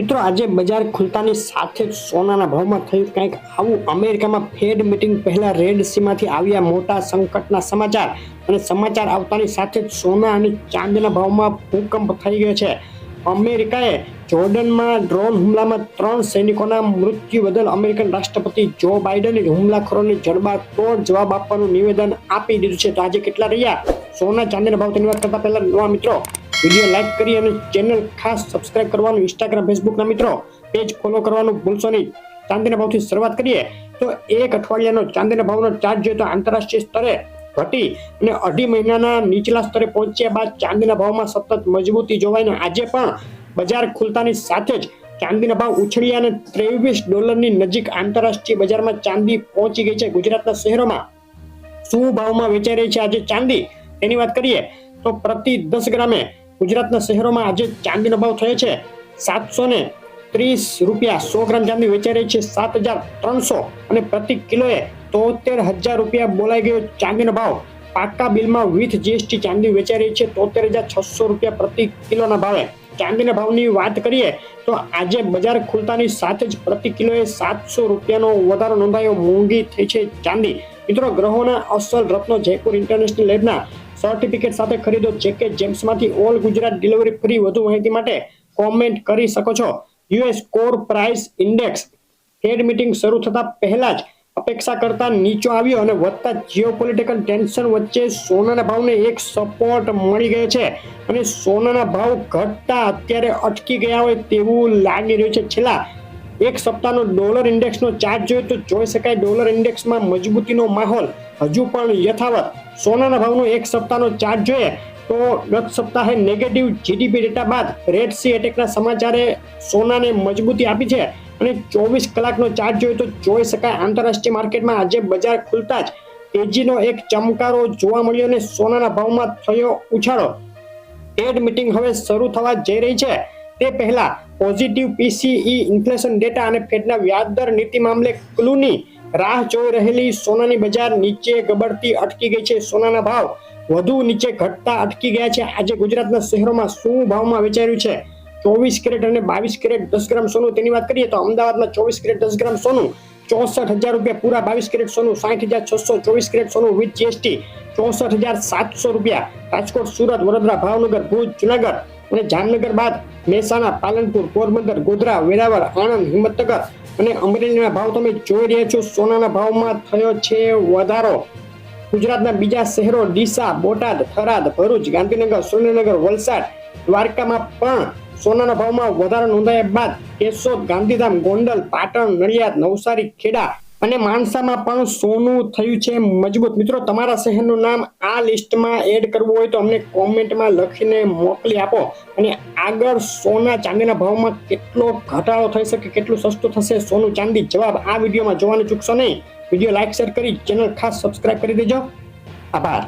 મિત્રો આજે બજાર ખુલતાની સાથે જ સોનાના ભાવમાં થયું કંઈક આવું। અમેરિકામાં ફેડ મીટિંગ પહેલા રેડ સીમાંથી આવ્યા મોટા સંકટના સમાચાર અને સમાચાર આવતાની સાથે જ સોના અને ચાંદીના ભાવમાં ભૂકંપ થઈ ગયો છે। અમેરિકાએ જોર્ડનમાં ડ્રોન હુમલામાં 3 સૈનિકોના મૃત્યુ બદલ અમેરિકન રાષ્ટ્રપતિ જો બાઇડને હુમલાખોરોને જડબાતોડ જવાબ આપવાનું નિવેદન આપી દીધું છે। તો આજે કેટલા રહ્યા સોના ચાંદીના ભાવ તેની વાત કરતા પહેલા નવા મિત્રો વિડીયો લાઈક કરી અને ચેનલ ખાસ સબસ્ક્રાઇબ કરવાનું, ઇન્સ્ટાગ્રામ ફેસબુકના મિત્રો પેજ ફોલો કરવાનું ભૂલશો નહીં। ચાંદીના ભાવથી શરૂઆત કરીએ તો એક અઠવાડિયાનો ચાંદીના ભાવનો ચાર્ટ જોઈએ તો આંતરરાષ્ટ્રીય સ્તરે ઘટી અને 2.5 મહિનાના નીચલા સ્તરે પહોંચ્યા બાદ ચાંદીના ભાવમાં સતત મજબૂતી જોવાઈને આજે પણ બજાર ખુલતાની સાથે જ ચાંદીના ભાવ ઉછળ્યા અને $23 નજીક આંતરરાષ્ટ્રીય બજારમાં ચાંદી પહોંચી ગઈ છે। ગુજરાતના શહેરોમાં શું ભાવમાં વેચાઈ રહી છે આજે ચાંદી તેની વાત કરીએ તો પ્રતિ 10 ગ્રામે ગુજરાતના શહેરોમાં આજે ચાંદીનો ભાવ થયો છે ₹730। 100 ગ્રામ ચાંદી વેચાઈ રહી છે 7,300 અને પ્રતિ કિલોએ 73,000 બોલાઈ ગયો ચાંદીનો ભાવ। પાકા બિલમાં વિથ જીએસટી ચાંદી વેચાઈ રહી છે ₹73,600 પ્રતિ કિલોના ભાવે। ચાંદીના ભાવની વાત કરીએ તો આજે બજાર ખુલતાની સાથે જ પ્રતિ કિલોએ ₹700નો વધારો નોંધાયો। મોંઘી થઈ છે ચાંદી। મિત્રો ગ્રહોના અસલ રત્નો જયપુર ઇન્ટરનેશનલ લેબના સર્ટિફિકેટ સાથે ખરીદો જેકે જેમ્સમાંથી ઓલ ગુજરાત ડિલિવરી ફ્રી। વધુ માહિતી માટે કોમેન્ટ કરી શકો છો। US core price index Fed meeting શરૂ થતા પહેલા જ અપેક્ષા કરતા નીચો આવ્યો અને વધતા જીઓપોલિટિકલ ટેન્શન વચ્ચે સોનાના ભાવને એક સપોર્ટ મળી ગયો છે અને સોનાના ભાવ ઘટતા અત્યારે અટકી ગયા હોય તેવું લાગી રહ્યું છે। છેલ્લા એક સપ્તાહનો ડોલર ઇન્ડેક્સનો ચાર્ટ જોઈએ તો જોઈ શકાય ડોલર ઇન્ડેક્સમાં મજબૂતીનો માહોલ હજુ પણ યથાવત। સોનાના ભાવનો એક સપ્તાહનો ચાર્ટ જોઈએ તો ગત સપ્તાહે નેગેટિવ જીડીપી ડેટા બાદ રેડ સી એટેકના સમાચારે સોનાને મજબૂતી આપી છે અને 24 કલાકનો ચાર્ટ જોઈએ તો જોઈ શકાય આંતરરાષ્ટ્રીય માર્કેટમાં આજે બજાર ખુલતા જ તેજીનો એક ચમકારો જોવા મળ્યો અને સોનાના ભાવમાં થયો ઉછાળો। ફેડ મીટિંગ હવે શરૂ થવા જઈ રહી છે તે પહેલા પોઝિટિવ પીસીઈ ઇન્ફ્લેશન ડેટા અને ફેડના વ્યાજદર નીતિ મામલે ક્લૂની રાહ જોઈ રહેલી સોનાની બજાર નીચે ગબડતી અટકી ગઈ છે। સોનાના ભાવ વધુ નીચે ઘટતા અટકી ગયા છે। આજે ગુજરાતના શહેરોમાં શું ભાવમાં વેચાઈ રહ્યું છે 24 કેરેટ અને 22 કેરેટ 10 ગ્રામ સોનું તેની વાત કરીએ તો અમદાવાદમાં 24 કેરેટ 10 ગ્રામ સોનું ₹64,000 પૂરા, 22 કેરેટ સોનું ₹60,600, 24 કેરેટ સોનું વિથ જીએસટી ₹64,700। રાજકોટ, સુરત, વડોદરા, ભાવનગર, ભુજ, જુનાગઢ અને જામનગર બાદ મહેસાણા, પાલનપુર, પોરબંદર, ગોધરા, વેરાવળ, આણંદ, હિંમતનગર અને અમરેલીના ભાવ તમે જોઈ રહ્યા છો। સોનાના ભાવમાં થયો છે વધારો। ગુજરાતના બીજા શહેરો ડીસા, બોટાદ, થરાદ, ભરૂચ, ગાંધીનગર, સુરેન્દ્રનગર, વલસાડ, દ્વારકામાં પણ સોનાના ભાવમાં વધારો નોંધાયા બાદ કેશોદ, ગાંધીધામ, ગોંડલ, પાટણ, નડિયાદ, નવસારી, ખેડા અને માણસામાં પણ સોનું થયું છે મજબૂત। મિત્રો તમારા શહેરનું નામ આ લિસ્ટમાં એડ કરવું હોય તો અમને કોમેન્ટમાં લખીને મોકલી આપો અને આગળ સોના ચાંદીના ભાવમાં કેટલો ઘટાડો થઈ શકે, કેટલું સસ્તું થશે સોનું ચાંદી, જવાબ આ વિડીયોમાં જોવાનું ચૂકશો નહીં। વિડીયો લાઈક શેર કરી ચેનલ ખાસ સબસ્ક્રાઇબ કરી દેજો। આભાર।